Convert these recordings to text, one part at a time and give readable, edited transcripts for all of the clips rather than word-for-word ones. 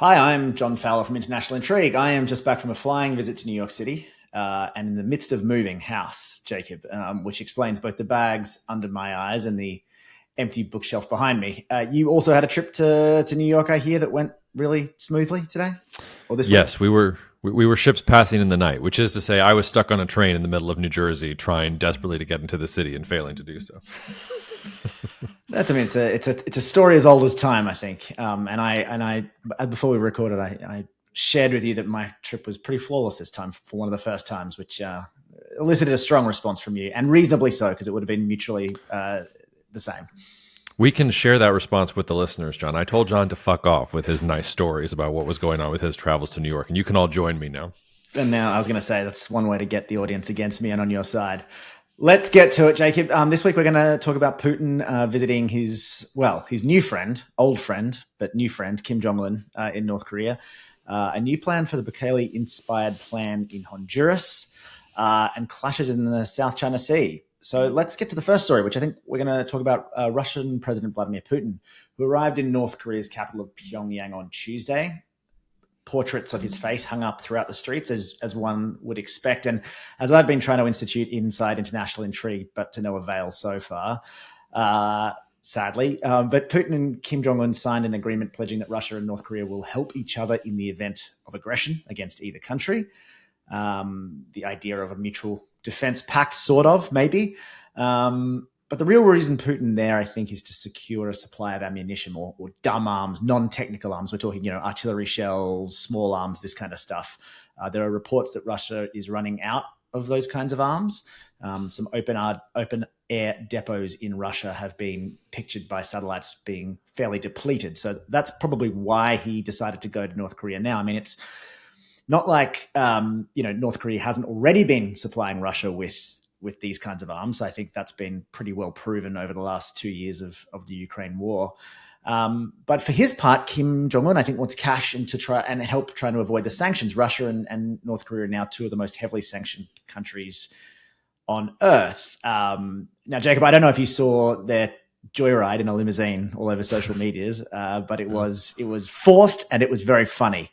Hi, I'm John Fowler from International Intrigue. I am just back from a flying visit to New York City and in the midst of moving house, Jacob, which explains both the bags under my eyes and the empty bookshelf behind me. You also had a trip to New York, I hear, that went really smoothly today or this week? Yes, we were ships passing in the night, which is to say, I was stuck on a train in the middle of New Jersey, trying desperately to get into the city and failing to do so. It's a story as old as time, I think. And I before we recorded, I shared with you that my trip was pretty flawless this time for one of the first times, which elicited a strong response from you, and reasonably so, because it would have been mutually the same. We can share that response with the listeners, John. I told John to fuck off with his nice stories about what was going on with his travels to New York, and you can all join me now. And now I was going to say that's one way to get the audience against me and on your side. Let's get to it, Jacob. This week we're going to talk about Putin visiting his new friend, old friend, but new friend, Kim Jong-un in North Korea. A new plan for the Bukele-inspired plan in Honduras and clashes in the South China Sea. So let's get to the first story, which I think we're going to talk about Russian President Vladimir Putin, who arrived in North Korea's capital of Pyongyang on Tuesday. Portraits of his face hung up throughout the streets, as one would expect. And as I've been trying to institute inside international intrigue, but to no avail so far, sadly. But Putin and Kim Jong-un signed an agreement pledging that Russia and North Korea will help each other in the event of aggression against either country. The idea of a mutual defense pact, sort of, maybe. But the real reason Putin there, I think, is to secure a supply of ammunition or dumb arms, non-technical arms. We're talking, artillery shells, small arms, this kind of stuff. There are reports that Russia is running out of those kinds of arms. Some open air depots in Russia have been pictured by satellites being fairly depleted. So that's probably why he decided to go to North Korea now. I mean, it's not like North Korea hasn't already been supplying Russia with these kinds of arms. I think that's been pretty well proven over the last 2 years of the Ukraine war. But for his part, Kim Jong-un, I think, wants cash and to try and help trying to avoid the sanctions. Russia and North Korea are now two of the most heavily sanctioned countries on earth. Now, Jacob, I don't know if you saw their joyride in a limousine all over social medias, but it was forced and it was very funny.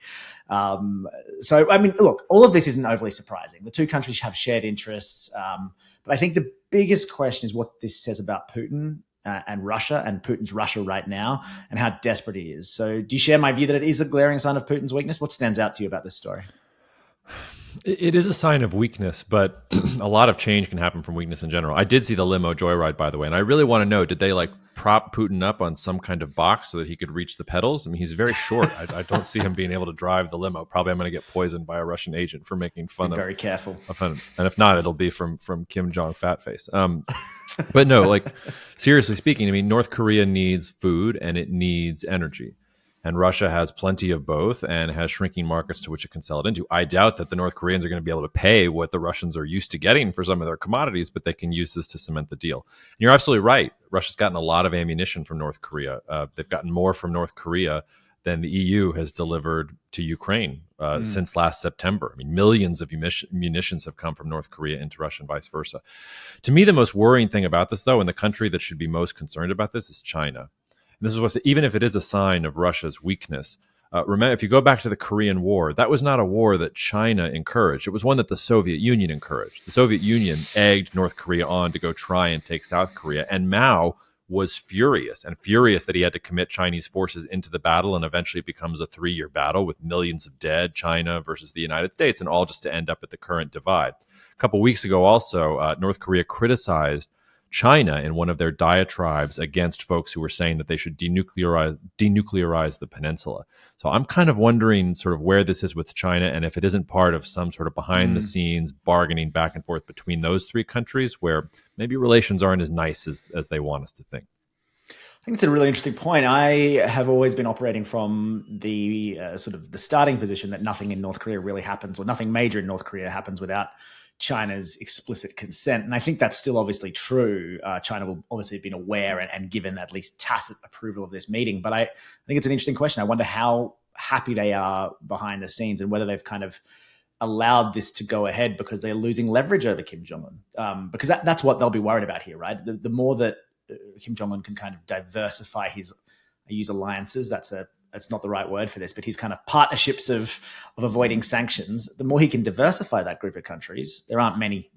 So, I mean, look, all of this isn't overly surprising. The two countries have shared interests. But I think the biggest question is what this says about Putin and Russia and Putin's Russia right now and how desperate he is. So do you share my view that it is a glaring sign of Putin's weakness? What stands out to you about this story? It is a sign of weakness, but a lot of change can happen from weakness in general. I did see the limo joyride, by the way, and I really want to know, did they prop Putin up on some kind of box so that he could reach the pedals? I mean, he's very short. I don't see him being able to drive the limo. Probably I'm going to get poisoned by a Russian agent for making fun of. Very careful. And if not, it'll be from Kim Jong Fatface. But no, seriously speaking, I mean, North Korea needs food and it needs energy. And Russia has plenty of both and has shrinking markets to which it can sell it into. I doubt that the North Koreans are going to be able to pay what the Russians are used to getting for some of their commodities, but they can use this to cement the deal. And you're absolutely right. Russia's gotten a lot of ammunition from North Korea. They've gotten more from North Korea than the EU has delivered to Ukraine since last September. I mean, millions of munitions have come from North Korea into Russia and vice versa. To me, the most worrying thing about this, though, and the country that should be most concerned about this is China. This is what, even if it is a sign of Russia's weakness, remember, if you go back to the Korean War, that was not a war that China encouraged. It was one that the Soviet Union encouraged. The Soviet Union egged North Korea on to go try and take South Korea. And Mao was furious that he had to commit Chinese forces into the battle, and eventually it becomes a 3-year battle with millions of dead, China versus the United States, and all just to end up at the current divide. A couple weeks ago also, North Korea criticized China in one of their diatribes against folks who were saying that they should denuclearize the peninsula. So I'm kind of wondering sort of where this is with China and if it isn't part of some sort of behind the scenes bargaining back and forth between those three countries where maybe relations aren't as nice as they want us to think. I think it's a really interesting point. I have always been operating from the sort of the starting position that nothing in North Korea really happens, or nothing major in North Korea happens without China's explicit consent. And I think that's still obviously true. China will obviously have been aware and given at least tacit approval of this meeting. But I think it's an interesting question. I wonder how happy they are behind the scenes and whether they've kind of allowed this to go ahead because they're losing leverage over Kim Jong-un. Because that's what they'll be worried about here, right? The more that Kim Jong-un can kind of diversify his, I use alliances, that's a that's not the right word for this, but his kind of partnerships of avoiding sanctions, the more he can diversify that group of countries. There aren't many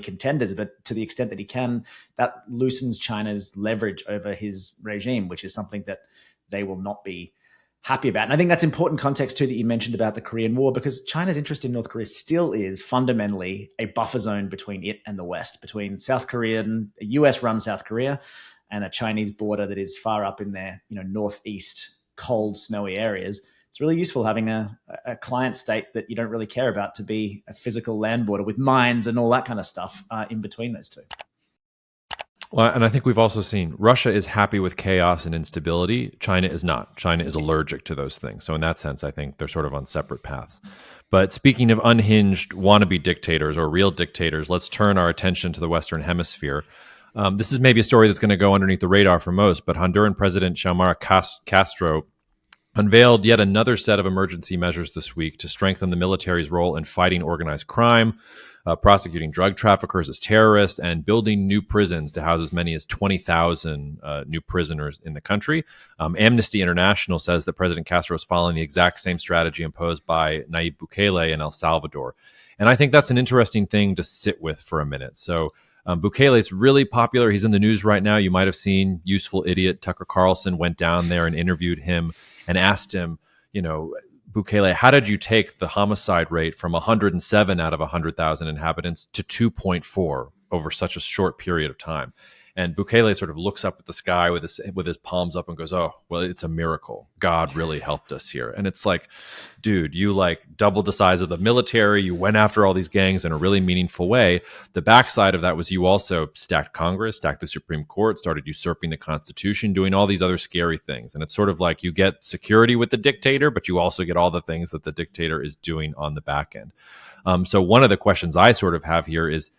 contenders, but to the extent that he can, that loosens China's leverage over his regime, which is something that they will not be happy about. And I think that's important context too that you mentioned about the Korean War, because China's interest in North Korea still is fundamentally a buffer zone between it and the West, between South Korea and a US-run South Korea and a Chinese border that is far up in their northeast, cold, snowy areas. It's really useful having a client state that you don't really care about to be a physical land border with mines and all that kind of stuff in between those two. Well, and I think we've also seen Russia is happy with chaos and instability. China is not. China is allergic to those things. So in that sense, I think they're sort of on separate paths. But speaking of unhinged wannabe dictators or real dictators, let's turn our attention to the Western Hemisphere. This is maybe a story that's going to go underneath the radar for most, but Honduran President Xiomara Castro unveiled yet another set of emergency measures this week to strengthen the military's role in fighting organized crime, prosecuting drug traffickers as terrorists, and building new prisons to house as many as 20,000 new prisoners in the country. Amnesty International says that President Castro is following the exact same strategy imposed by Nayib Bukele in El Salvador. And I think that's an interesting thing to sit with for a minute. So Bukele is really popular. He's in the news right now. You might have seen Useful Idiot Tucker Carlson went down there and interviewed him and asked him, Bukele, how did you take the homicide rate from 107 out of 100,000 inhabitants to 2.4 over such a short period of time? And Bukele sort of looks up at the sky with his palms up and goes, "Oh, well, it's a miracle. God really helped us here." And it's like, dude, you doubled the size of the military. You went after all these gangs in a really meaningful way. The backside of that was you also stacked Congress, stacked the Supreme Court, started usurping the Constitution, doing all these other scary things. And it's sort of like you get security with the dictator, but you also get all the things that the dictator is doing on the back end. So one of the questions I sort of have here is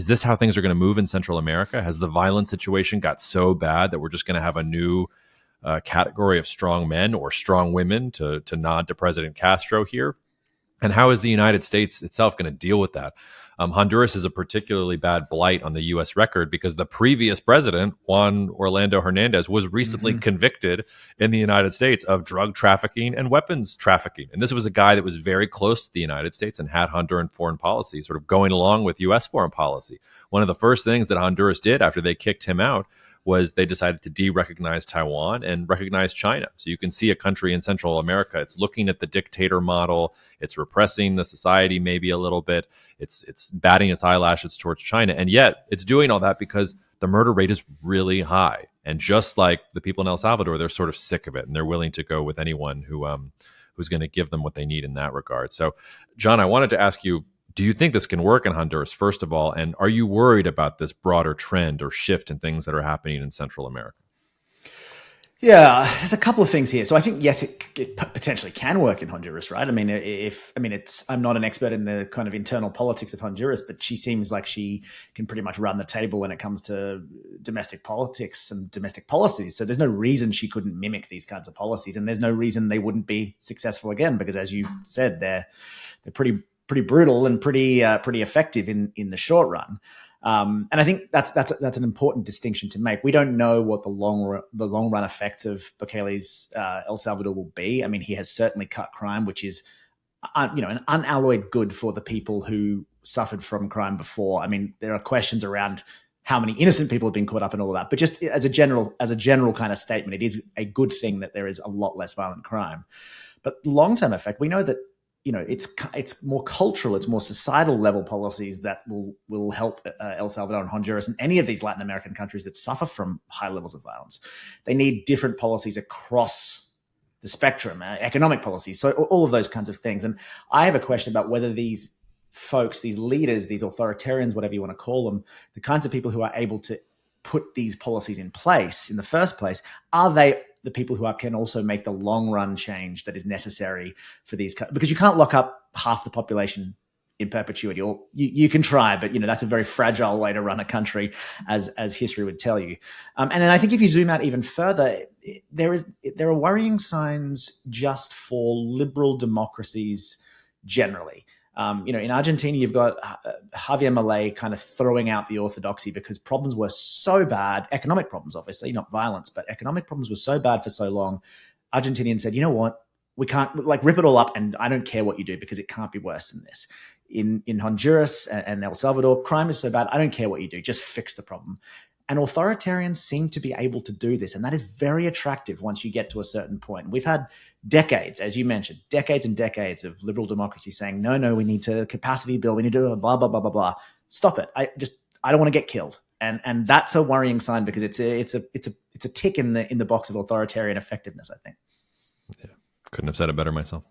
this how things are going to move in Central America? Has the violent situation got so bad that we're just going to have a new category of strong men or strong women to nod to President Castro here? And how is the United States itself going to deal with that? Honduras is a particularly bad blight on the U.S. record because the previous president, Juan Orlando Hernandez, was recently convicted in the United States of drug trafficking and weapons trafficking. And this was a guy that was very close to the United States and had Honduran foreign policy sort of going along with U.S. foreign policy. One of the first things that Honduras did after they kicked him out was they decided to de-recognize Taiwan and recognize China. So you can see a country in Central America, it's looking at the dictator model, it's repressing the society maybe a little bit, it's batting its eyelashes towards China, and yet it's doing all that because the murder rate is really high. And just like the people in El Salvador, they're sort of sick of it, and they're willing to go with anyone who's going to give them what they need in that regard. So, John, I wanted to ask you, do you think this can work in Honduras, first of all? And are you worried about this broader trend or shift in things that are happening in Central America? Yeah, there's a couple of things here. So I think, yes, it potentially can work in Honduras, right? I'm not an expert in the kind of internal politics of Honduras, but she seems like she can pretty much run the table when it comes to domestic politics and domestic policies. So there's no reason she couldn't mimic these kinds of policies. And there's no reason they wouldn't be successful again, because as you said, they're pretty brutal and pretty effective in the short run. And I think that's an important distinction to make. We don't know what the long run effect of Bukele's El Salvador will be. I mean, he has certainly cut crime, which is an unalloyed good for the people who suffered from crime before. I mean, there are questions around how many innocent people have been caught up in all of that, but just as a general kind of statement, it is a good thing that there is a lot less violent crime. But long-term effect, we know that it's more cultural, it's more societal level policies that will help El Salvador and Honduras and any of these Latin American countries that suffer from high levels of violence. They need different policies across the spectrum, economic policies, so all of those kinds of things. And I have a question about whether these folks, these leaders, these authoritarians, whatever you want to call them, the kinds of people who are able to put these policies in place in the first place, are they the people who can also make the long run change that is necessary for these, because you can't lock up half the population in perpetuity, or you can try, but that's a very fragile way to run a country, as history would tell you. And then I think if you zoom out even further, there are worrying signs just for liberal democracies generally. In Argentina, you've got Javier Milei kind of throwing out the orthodoxy because problems were so bad, economic problems, obviously, not violence, but economic problems were so bad for so long. Argentinians said, you know what? We can't like rip it all up, and I don't care what you do because it can't be worse than this. In Honduras and El Salvador, crime is so bad, I don't care what you do, just fix the problem. And authoritarians seem to be able to do this, and that is very attractive once you get to a certain point. We've had decades, as you mentioned, decades and decades of liberal democracy saying, no, we need to capacity build, we need to blah, blah, blah, blah, blah. Stop it. I don't want to get killed. And that's a worrying sign because it's a tick in the box of authoritarian effectiveness, I think. Yeah, couldn't have said it better myself.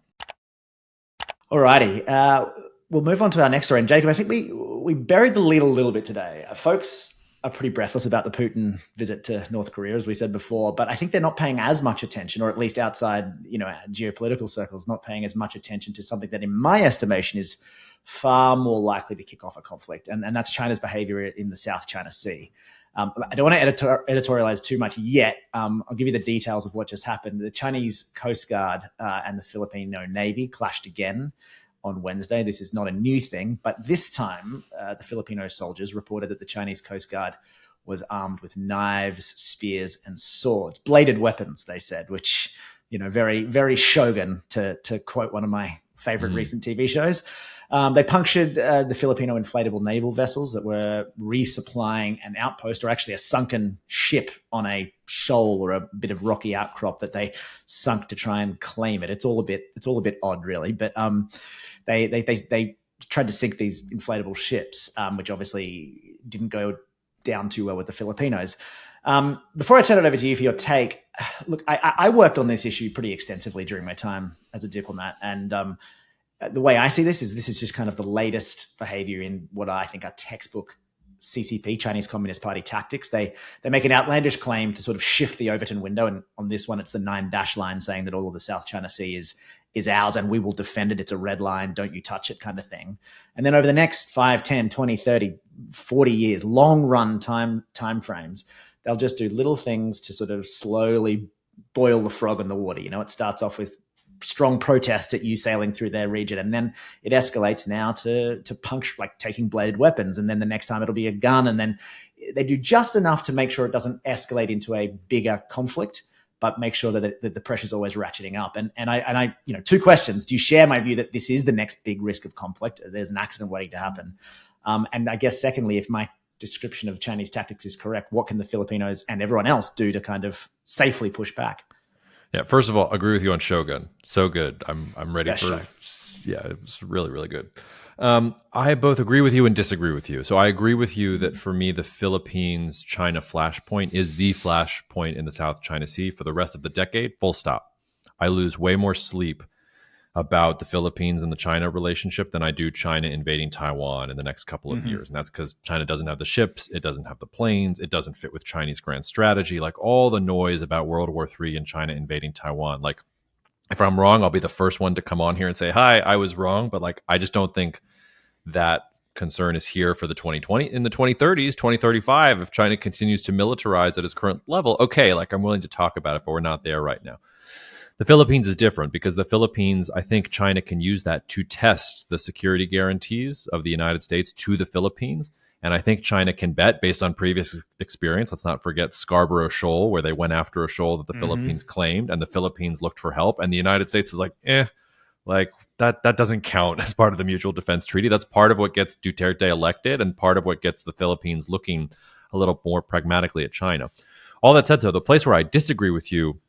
Alrighty. We'll move on to our next story. And Jacob, I think we buried the lead a little bit today. Folks are pretty breathless about the Putin visit to North Korea, as we said before, but I think they're not paying as much attention, or at least outside, geopolitical circles, not paying as much attention to something that, in my estimation, is far more likely to kick off a conflict, and that's China's behavior in the South China Sea. I don't want to editorialize too much yet. I'll give you the details of what just happened. The Chinese Coast Guard and the Filipino Navy clashed again on Wednesday. This is not a new thing, but this time the Filipino soldiers reported that the Chinese Coast Guard was armed with knives, spears, and swords, bladed weapons, they said, which, very, very Shogun, to quote one of my favorite recent TV shows. They punctured the Filipino inflatable naval vessels that were resupplying an outpost, or actually a sunken ship on a shoal or a bit of rocky outcrop that they sunk to try and claim it. It's all a bit odd, really. But they tried to sink these inflatable ships, which obviously didn't go down too well with the Filipinos. Before I turn it over to you for your take, look, I worked on this issue pretty extensively during my time as a diplomat, and the way I see this is just kind of the latest behavior in what I think are textbook CCP, Chinese Communist Party tactics. They make an outlandish claim to sort of shift the Overton window, and on this one, it's the 9-dash line saying that all of the South China Sea is ours and we will defend it. It's a red line, don't you touch it kind of thing. And then over the next 5, 10, 20, 30, 40 years, long run time frames, they'll just do little things to sort of slowly boil the frog in the water. It starts off with strong protests at you sailing through their region, and then it escalates now to puncture, like taking bladed weapons, and then the next time it'll be a gun, and then they do just enough to make sure it doesn't escalate into a bigger conflict, but make sure that the pressure's always ratcheting up. And I two questions: do you share my view that this is the next big risk of conflict? There's an accident waiting to happen, and I guess secondly, if my description of Chinese tactics is correct, what can the Filipinos and everyone else do to kind of safely push back? Yeah, first of all, agree with you on Shogun. So good. I'm ready for show. Yeah, it was really, really good. I both agree with you and disagree with you. So I agree with you that for me, the Philippines-China flashpoint is the flashpoint in the South China Sea for the rest of the decade, full stop. I lose way more sleep about the Philippines and the China relationship than I do China invading Taiwan in the next couple of years. And that's because China doesn't have the ships, it doesn't have the planes, it doesn't fit with Chinese grand strategy. Like all the noise about World War III and China invading Taiwan. Like if I'm wrong, I'll be the first one to come on here and say, hi, I was wrong. But like, I just don't think that concern is here for the 2020. In the 2030s, 2035, if China continues to militarize at its current level, okay, like I'm willing to talk about it, but we're not there right now. The Philippines is different because the Philippines, I think China can use that to test the security guarantees of the United States to the Philippines. And I think China can bet based on previous experience. Let's not forget Scarborough Shoal, where they went after a shoal that the Philippines claimed and the Philippines looked for help. And the United States is like, like that doesn't count as part of the Mutual Defense Treaty. That's part of what gets Duterte elected and part of what gets the Philippines looking a little more pragmatically at China. All that said, though, the place where I disagree with you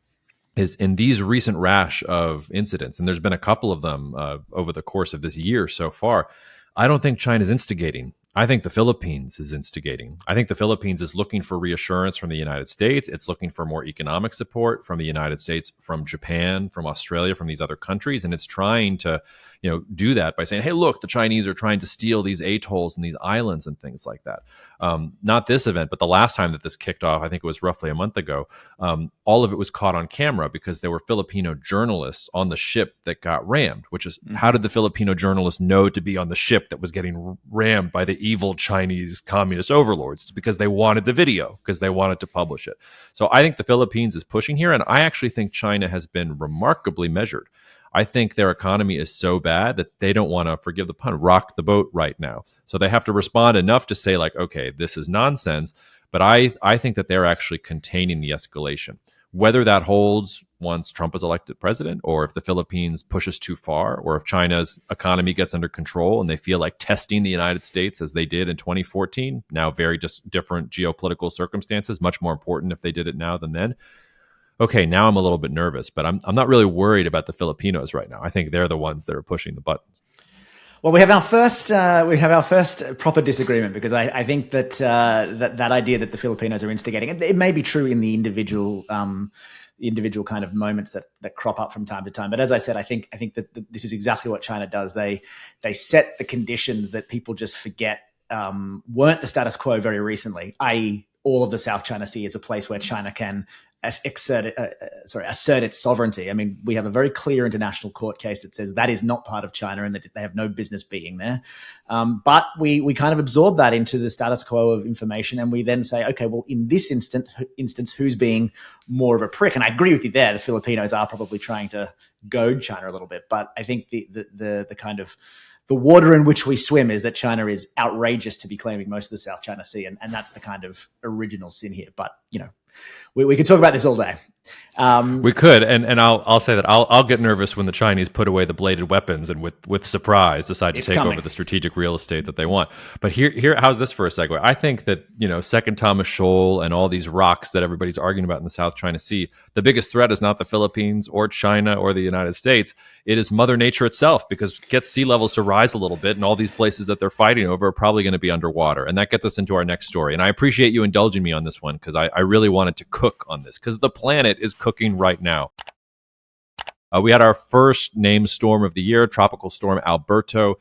is in these recent rash of incidents, and there's been a couple of them over the course of this year so far. I don't think China's instigating. I think the Philippines is instigating. I think the Philippines is looking for reassurance from the United States. It's looking for more economic support from the United States, from Japan, from Australia, from these other countries, and it's trying to, do that by saying, "Hey, look, the Chinese are trying to steal these atolls and these islands and things like that." Not this event, but the last time that this kicked off, I think it was roughly a month ago. All of it was caught on camera because there were Filipino journalists on the ship that got rammed. Which is, how did the Filipino journalists know to be on the ship that was getting rammed by the evil Chinese communist overlords? It's because they wanted the video, because they wanted to publish it. So I think the Philippines is pushing here, and I actually think China has been remarkably measured. I think their economy is so bad that they don't want to, forgive the pun, rock the boat right now. So they have to respond enough to say, like, okay, this is nonsense. But I think that they're actually containing the escalation. Whether that holds once Trump is elected president, or if the Philippines pushes too far, or if China's economy gets under control and they feel like testing the United States as they did in 2014, now very different geopolitical circumstances, much more important if they did it now than then. Okay, now I'm a little bit nervous, but I'm not really worried about the Filipinos right now. I think they're the ones that are pushing the buttons. Well, we have our first proper disagreement, because I think that that idea that the Filipinos are instigating it may be true in the individual kind of moments that crop up from time to time. But as I said, I think that this is exactly what China does. They set the conditions that people just forget weren't the status quo very recently, i.e., all of the South China Sea is a place where China can assert its sovereignty. I mean, we have a very clear international court case that says that is not part of China and that they have no business being there. But we kind of absorb that into the status quo of information, and we then say, okay, well, in this instance, who's being more of a prick? And I agree with you there. The Filipinos are probably trying to goad China a little bit, but I think the kind of the water in which we swim is that China is outrageous to be claiming most of the South China Sea, and that's the kind of original sin here. But we could talk about this all day. We could, and I'll say that I'll get nervous when the Chinese put away the bladed weapons and with surprise decide to take over the strategic real estate that they want. But here, how's this for a segue? I think that Second Thomas Shoal and all these rocks that everybody's arguing about in the South China Sea, the biggest threat is not the Philippines or China or the United States. It is Mother Nature itself, because it gets sea levels to rise a little bit, and all these places that they're fighting over are probably going to be underwater. And that gets us into our next story. And I appreciate you indulging me on this one, because I really wanted to cook on this, because the planet is cooking right now. We had our first named storm of the year, Tropical Storm Alberto,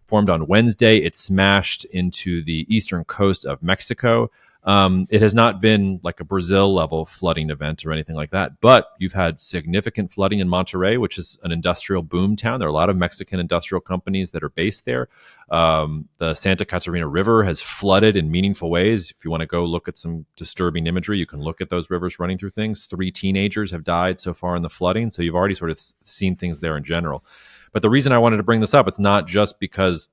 formed on Wednesday. It smashed into the eastern coast of Mexico. It has not been like a Brazil level flooding event or anything like that, but you've had significant flooding in Monterrey, which is an industrial boom town. There are a lot of Mexican industrial companies that are based there. The Santa Catarina River has flooded in meaningful ways. If you want to go look at some disturbing imagery, you can look at those rivers running through things. 3 teenagers have died so far in the flooding. So you've already sort of seen things there in general. But the reason I wanted to bring this up, it's not just because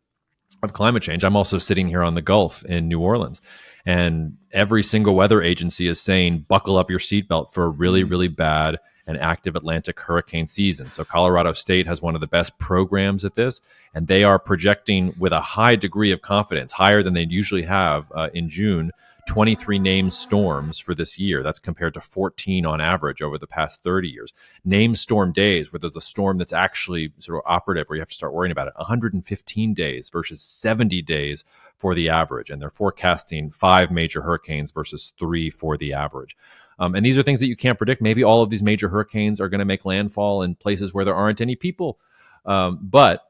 of climate change. I'm also sitting here on the Gulf in New Orleans, and every single weather agency is saying, buckle up your seatbelt for a really, really bad and active Atlantic hurricane season. So Colorado State has one of the best programs at this, and they are projecting with a high degree of confidence, higher than they usually have in June, 23 named storms for this year. That's compared to 14 on average over the past 30 years. Named storm days, where there's a storm that's actually sort of operative, where you have to start worrying about it, 115 days versus 70 days for the average. And they're forecasting 5 major hurricanes versus 3 for the average. And these are things that you can't predict. Maybe all of these major hurricanes are going to make landfall in places where there aren't any people. But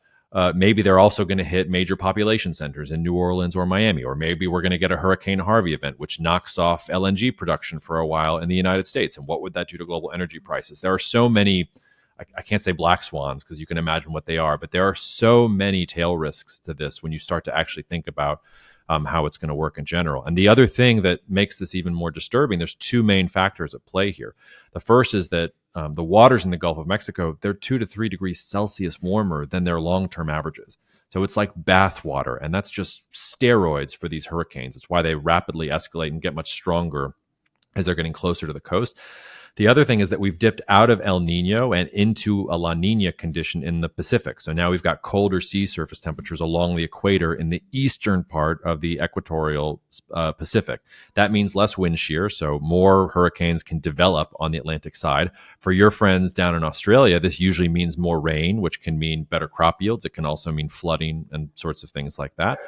maybe they're also going to hit major population centers in New Orleans or Miami, or maybe we're going to get a Hurricane Harvey event, which knocks off LNG production for a while in the United States. And what would that do to global energy prices? There are so many, I can't say black swans because you can imagine what they are, but there are so many tail risks to this when you start to actually think about how it's going to work in general. And the other thing that makes this even more disturbing, there's 2 main factors at play here. The first is that the waters in the Gulf of Mexico, they're 2 to 3 degrees Celsius warmer than their long-term averages. So it's like bath water, and that's just steroids for these hurricanes. It's why they rapidly escalate and get much stronger as they're getting closer to the coast. The other thing is that we've dipped out of El Nino and into a La Nina condition in the Pacific. So now we've got colder sea surface temperatures along the equator in the eastern part of the equatorial Pacific. That means less wind shear, so more hurricanes can develop on the Atlantic side. For your friends down in Australia, this usually means more rain, which can mean better crop yields. It can also mean flooding and sorts of things like that.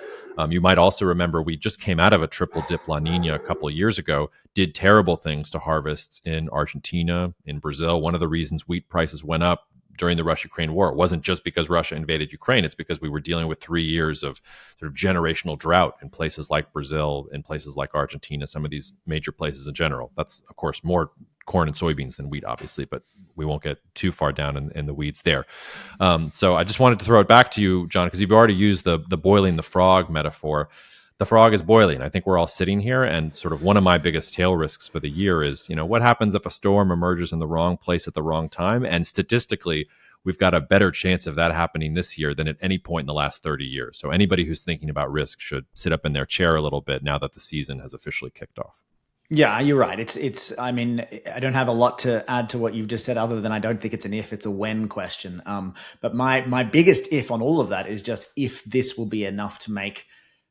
You might also remember we just came out of a triple dip La Nina a couple of years ago, did terrible things to harvests in Argentina, in Brazil. One of the reasons wheat prices went up during the Russia-Ukraine war, it wasn't just because Russia invaded Ukraine. It's because we were dealing with 3 years of sort of generational drought in places like Brazil, in places like Argentina, some of these major places in general. That's, of course, more corn and soybeans than wheat, obviously, but we won't get too far down in the weeds there. So I just wanted to throw it back to you, John, because you've already used the boiling the frog metaphor. The frog is boiling. I think we're all sitting here, and sort of one of my biggest tail risks for the year is, what happens if a storm emerges in the wrong place at the wrong time? And statistically, we've got a better chance of that happening this year than at any point in the last 30 years. So anybody who's thinking about risk should sit up in their chair a little bit now that the season has officially kicked off. Yeah, you're right. I mean, I don't have a lot to add to what you've just said, other than I don't think it's an if, it's a when question. But my biggest if on all of that is just if this will be enough to make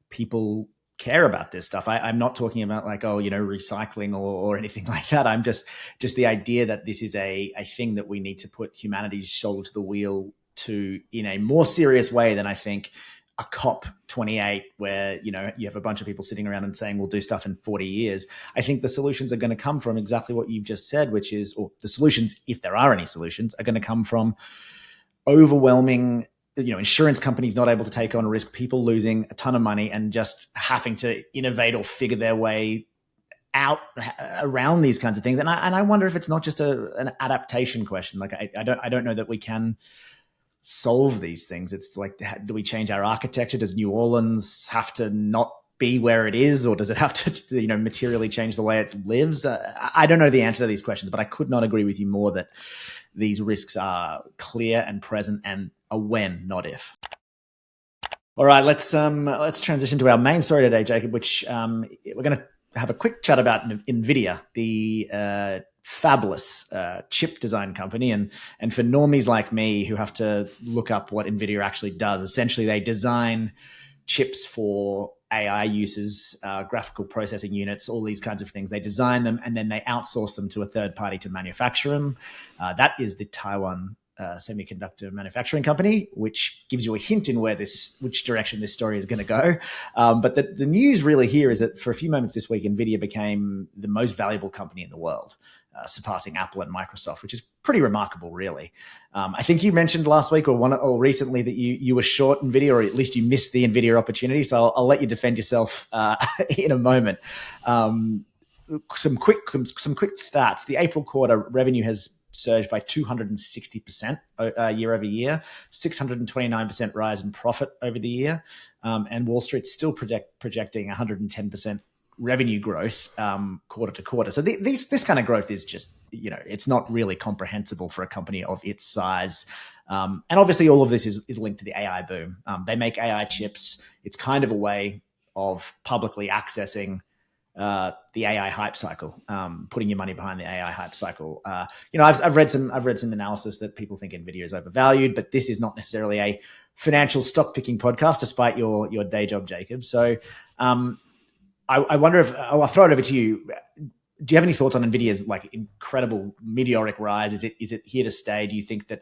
people care about this stuff. I'm not talking about like, oh, recycling or anything like that. I'm just the idea that this is a thing that we need to put humanity's shoulder to the wheel to in a more serious way than I think a COP 28, where you have a bunch of people sitting around and saying we'll do stuff in 40 years. I think the solutions are going to come from exactly what you've just said, which is, or the solutions, if there are any solutions, are going to come from overwhelming, insurance companies not able to take on risk, people losing a ton of money and just having to innovate or figure their way out around these kinds of things. And I wonder if it's not just an adaptation question. Like I don't know that we can solve these things. It's like, do we change our architecture? Does New Orleans have to not be where it is, or does it have to materially change the way it lives? I don't know the answer to these questions, but I could not agree with you more that these risks are clear and present and a when, not if. All right, let's transition to our main story today, Jacob, which we're going to have a quick chat about Nvidia, the fabulous chip design company. And for normies like me who have to look up what Nvidia actually does, essentially they design chips for AI uses, graphical processing units, all these kinds of things. They design them and then they outsource them to a third party to manufacture them. That is the Taiwan semiconductor manufacturing company, which gives you a hint in which direction this story is going to go. But the news really here is that for a few moments this week, Nvidia became the most valuable company in the world, surpassing Apple and Microsoft, which is pretty remarkable, really. I think you mentioned last week or recently that you were short Nvidia, or at least you missed the Nvidia opportunity. So I'll let you defend yourself in a moment. Some quick stats. The April quarter revenue has surged by 260% year over year, 629% rise in profit over the year, and Wall Street's still projecting 110% revenue growth quarter to quarter. So this kind of growth is just, it's not really comprehensible for a company of its size. And obviously all of this is linked to the AI boom. They make AI chips. It's kind of a way of publicly accessing the AI hype cycle, putting your money behind the AI hype cycle. I've read some analysis that people think Nvidia is overvalued, but this is not necessarily a financial stock picking podcast, despite your day job, Jacob. So I wonder if I'll throw it over to you. Do you have any thoughts on Nvidia's like incredible meteoric rise? Is it here to stay? Do you think that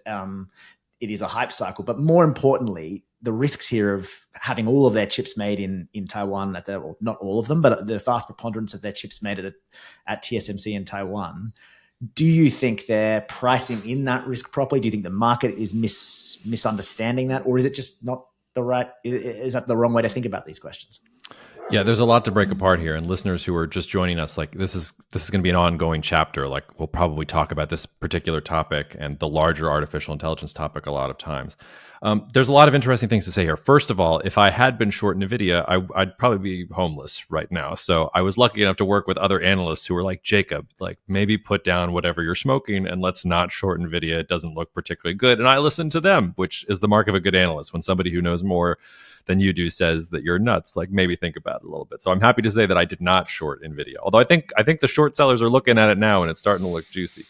it is a hype cycle? But more importantly, the risks here of having all of their chips made in Taiwan, not all of them, but the vast preponderance of their chips made at TSMC in Taiwan. Do you think they're pricing in that risk properly? Do you think the market is misunderstanding that, or is it just not is that the wrong way to think about these questions? Yeah, there's a lot to break apart here, and listeners who are just joining us, like this is going to be an ongoing chapter. Like we'll probably talk about this particular topic and the larger artificial intelligence topic a lot of times. There's a lot of interesting things to say here. First of all, if I had been short Nvidia, I'd probably be homeless right now. So I was lucky enough to work with other analysts who were like, Jacob, like maybe put down whatever you're smoking and let's not short Nvidia. It doesn't look particularly good. And I listened to them, which is the mark of a good analyst. When somebody who knows more than you do says that you're nuts, like maybe think about it a little bit. So I'm happy to say that I did not short Nvidia. Although I think the short sellers are looking at it now and it's starting to look juicy.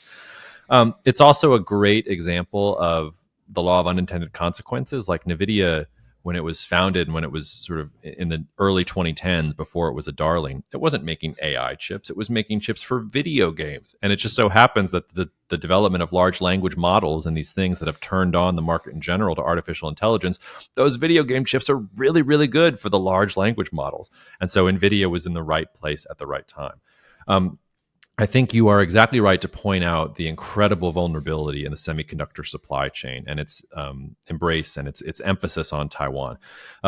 It's also a great example of the law of unintended consequences. Like Nvidia, when it was founded and when it was sort of in the early 2010s, before it was a darling, it wasn't making AI chips. It was making chips for video games. And it just so happens that the development of large language models and these things that have turned on the market in general to artificial intelligence, those video game chips are really, really good for the large language models. And so Nvidia was in the right place at the right time. I think you are exactly right to point out the incredible vulnerability in the semiconductor supply chain and its embrace and its emphasis on Taiwan.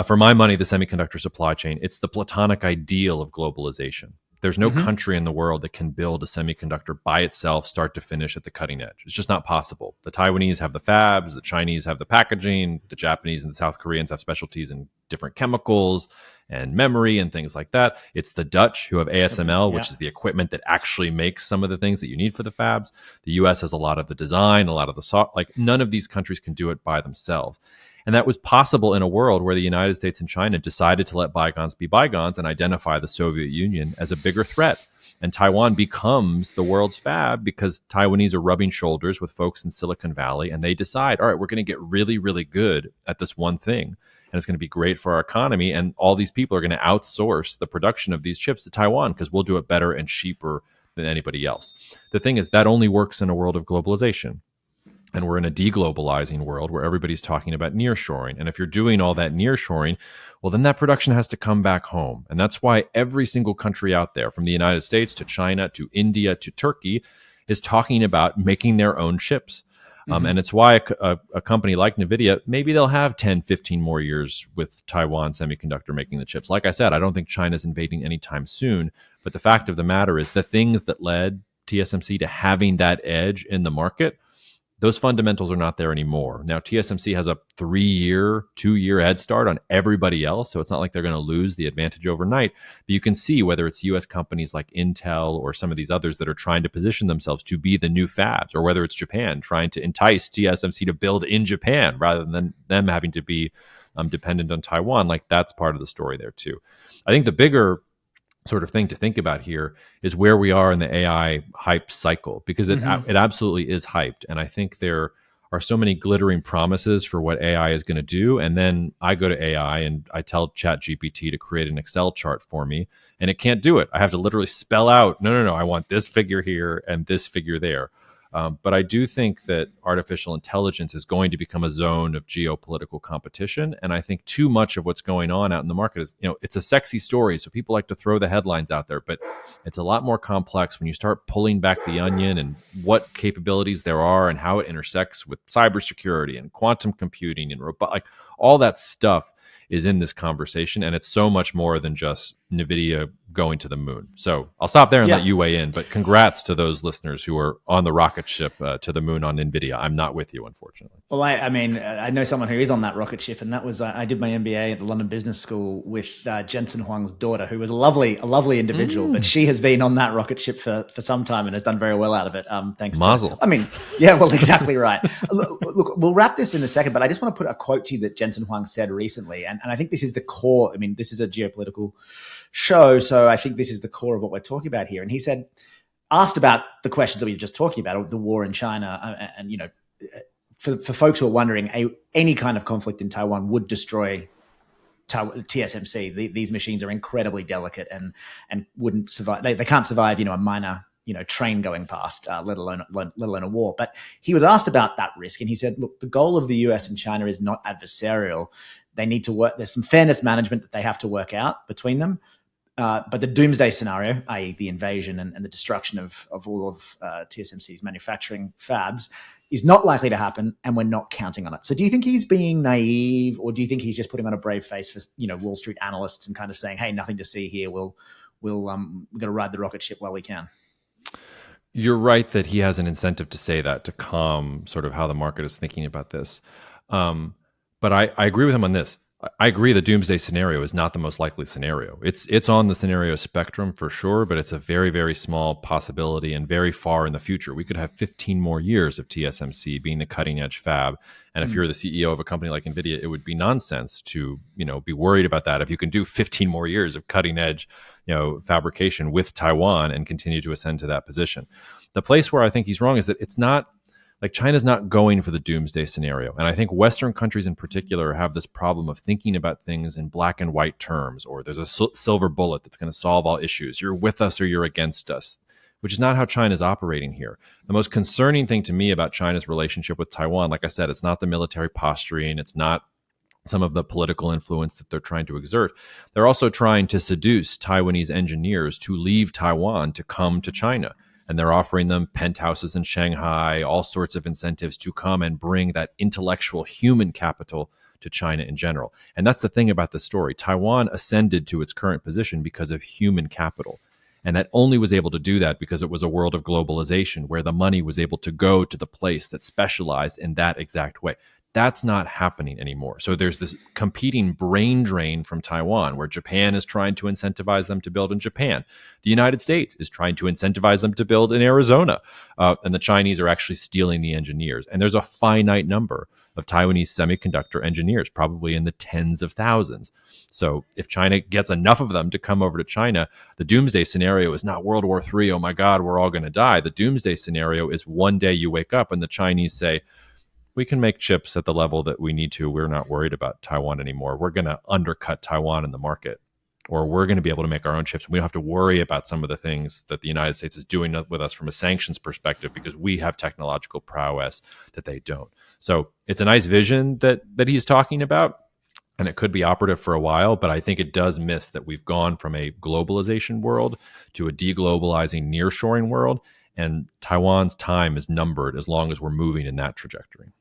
For my money, the semiconductor supply chain, it's the platonic ideal of globalization. There's no country in the world that can build a semiconductor by itself, start to finish at the cutting edge. It's just not possible. The Taiwanese have the fabs, the Chinese have the packaging, the Japanese and the South Koreans have specialties in different chemicals and memory and things like that. It's the Dutch who have ASML, which is the equipment that actually makes some of the things that you need for the fabs. The US has a lot of the design, a lot of the soft, like none of these countries can do it by themselves. And that was possible in a world where the United States and China decided to let bygones be bygones and identify the Soviet Union as a bigger threat. And Taiwan becomes the world's fab because Taiwanese are rubbing shoulders with folks in Silicon Valley, and they decide, all right, we're going to get really, really good at this one thing, and it's going to be great for our economy. And all these people are going to outsource the production of these chips to Taiwan because we'll do it better and cheaper than anybody else. The thing is, that only works in a world of globalization. And we're in a deglobalizing world where everybody's talking about nearshoring. And if you're doing all that nearshoring, well, then that production has to come back home. And that's why every single country out there, from the United States to China to India to Turkey, is talking about making their own chips. And it's why a company like Nvidia, maybe they'll have 10, 15 more years with Taiwan Semiconductor making the chips. Like I said, I don't think China's invading anytime soon. But the fact of the matter is the things that led TSMC to having that edge in the market, those fundamentals are not there anymore. Now, TSMC has a 3-year, 2-year head start on everybody else, so it's not like they're going to lose the advantage overnight. But you can see whether it's U.S. companies like Intel or some of these others that are trying to position themselves to be the new fabs, or whether it's Japan trying to entice TSMC to build in Japan rather than them having to be dependent on Taiwan. Like, that's part of the story there too. I think the bigger sort of thing to think about here is where we are in the AI hype cycle, because it absolutely is hyped. And I think there are so many glittering promises for what AI is going to do. And then I go to AI and I tell ChatGPT to create an Excel chart for me, and it can't do it. I have to literally spell out, no, I want this figure here and this figure there. But I do think that artificial intelligence is going to become a zone of geopolitical competition. And I think too much of what's going on out in the market is, it's a sexy story. So people like to throw the headlines out there, but it's a lot more complex when you start pulling back the onion and what capabilities there are and how it intersects with cybersecurity and quantum computing and like all that stuff is in this conversation. And it's so much more than just Nvidia going to the moon. So I'll stop there and let you weigh in, but congrats to those listeners who are on the rocket ship to the moon on Nvidia. I'm not with you, unfortunately. Well, I mean, I know someone who is on that rocket ship, and that was, I did my MBA at the London Business School with Jensen Huang's daughter, who was a lovely individual, but she has been on that rocket ship for some time and has done very well out of it. Thanks Mazel. I mean, yeah, well, exactly right. Look, we'll wrap this in a second, but I just want to put a quote to you that Jensen Huang said recently. And I think this is the core. I mean, this is a geopolitical show, so I think this is the core of what we're talking about here. And he said, asked about the questions that we were just talking about, the war in China, and for folks who are wondering, any kind of conflict in Taiwan would destroy TSMC. These machines are incredibly delicate and wouldn't survive. They can't survive, a minor train going past, let alone a war. But he was asked about that risk, and he said, look, the goal of the US and China is not adversarial. They need to work. There's some fairness management that they have to work out between them. But the doomsday scenario, i.e. the invasion and the destruction of all of TSMC's manufacturing fabs, is not likely to happen, and we're not counting on it. So do you think he's being naive, or do you think he's just putting on a brave face for Wall Street analysts and kind of saying, hey, nothing to see here, we've got to ride the rocket ship while we can? You're right that he has an incentive to say that, to calm sort of how the market is thinking about this. But I agree with him on this. I agree the doomsday scenario is not the most likely scenario. It's on the scenario spectrum for sure, but it's a very, very small possibility and very far in the future. We could have 15 more years of TSMC being the cutting edge fab. And if you're the CEO of a company like Nvidia, it would be nonsense to, be worried about that. If you can do 15 more years of cutting edge, fabrication with Taiwan and continue to ascend to that position. The place where I think he's wrong is that it's not like China's not going for the doomsday scenario. And I think Western countries in particular have this problem of thinking about things in black and white terms, or there's a silver bullet that's going to solve all issues. You're with us or you're against us, which is not how China's operating here. The most concerning thing to me about China's relationship with Taiwan, like I said, it's not the military posturing, it's not some of the political influence that they're trying to exert. They're also trying to seduce Taiwanese engineers to leave Taiwan to come to China. And they're offering them penthouses in Shanghai, all sorts of incentives to come and bring that intellectual human capital to China in general. And that's the thing about the story. Taiwan ascended to its current position because of human capital. And that only was able to do that because it was a world of globalization where the money was able to go to the place that specialized in that exact way. That's not happening anymore. So there's this competing brain drain from Taiwan, where Japan is trying to incentivize them to build in Japan. The United States is trying to incentivize them to build in Arizona. And the Chinese are actually stealing the engineers. And there's a finite number of Taiwanese semiconductor engineers, probably in the tens of thousands. So if China gets enough of them to come over to China, the doomsday scenario is not World War III, oh my God, we're all going to die. The doomsday scenario is one day you wake up and the Chinese say, we can make chips at the level that we need to. We're not worried about Taiwan anymore. We're going to undercut Taiwan in the market, or we're going to be able to make our own chips. We don't have to worry about some of the things that the United States is doing with us from a sanctions perspective because we have technological prowess that they don't. So it's a nice vision that he's talking about, and it could be operative for a while, but I think it does miss that we've gone from a globalization world to a deglobalizing nearshoring world, and Taiwan's time is numbered as long as we're moving in that trajectory.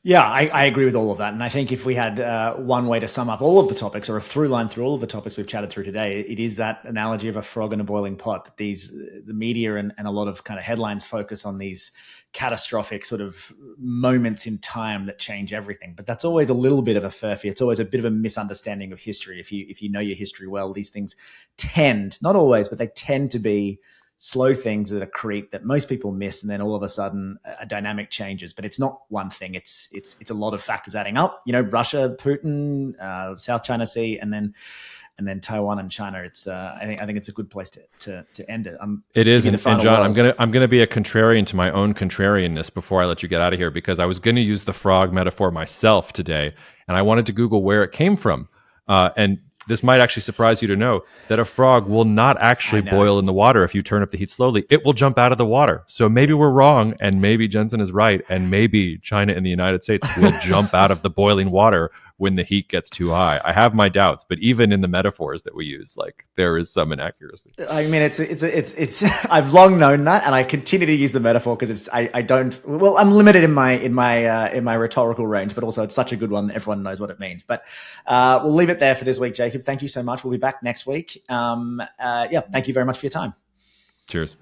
Yeah, I agree with all of that. And I think if we had one way to sum up all of the topics, or a through line through all of the topics we've chatted through today, it is that analogy of a frog in a boiling pot. That the media and a lot of kind of headlines focus on these catastrophic sort of moments in time that change everything. But that's always a little bit of a furphy. It's always a bit of a misunderstanding of history. If you know your history well, these things tend, not always, but they tend to be slow things that accrete that most people miss, and then all of a sudden a dynamic changes. But it's not one thing; it's a lot of factors adding up. You know, Russia, Putin, South China Sea, and then Taiwan and China. It's I think it's a good place to end it. It is, and John, word. I'm gonna be a contrarian to my own contrarianness before I let you get out of here, because I was going to use the frog metaphor myself today, and I wanted to Google where it came from, and this might actually surprise you to know that a frog will not actually boil in the water if you turn up the heat slowly. It will jump out of the water. So maybe we're wrong, and maybe Jensen is right, and maybe China and the United States will jump out of the boiling water when the heat gets too high. I have my doubts, but even in the metaphors that we use, like, there is some inaccuracy. I mean, it's I've long known that, and I continue to use the metaphor because I don't. Well, I'm limited in my rhetorical range, but also it's such a good one that everyone knows what it means. But we'll leave it there for this week, Jacob. Thank you so much. We'll be back next week. Thank you very much for your time. Cheers.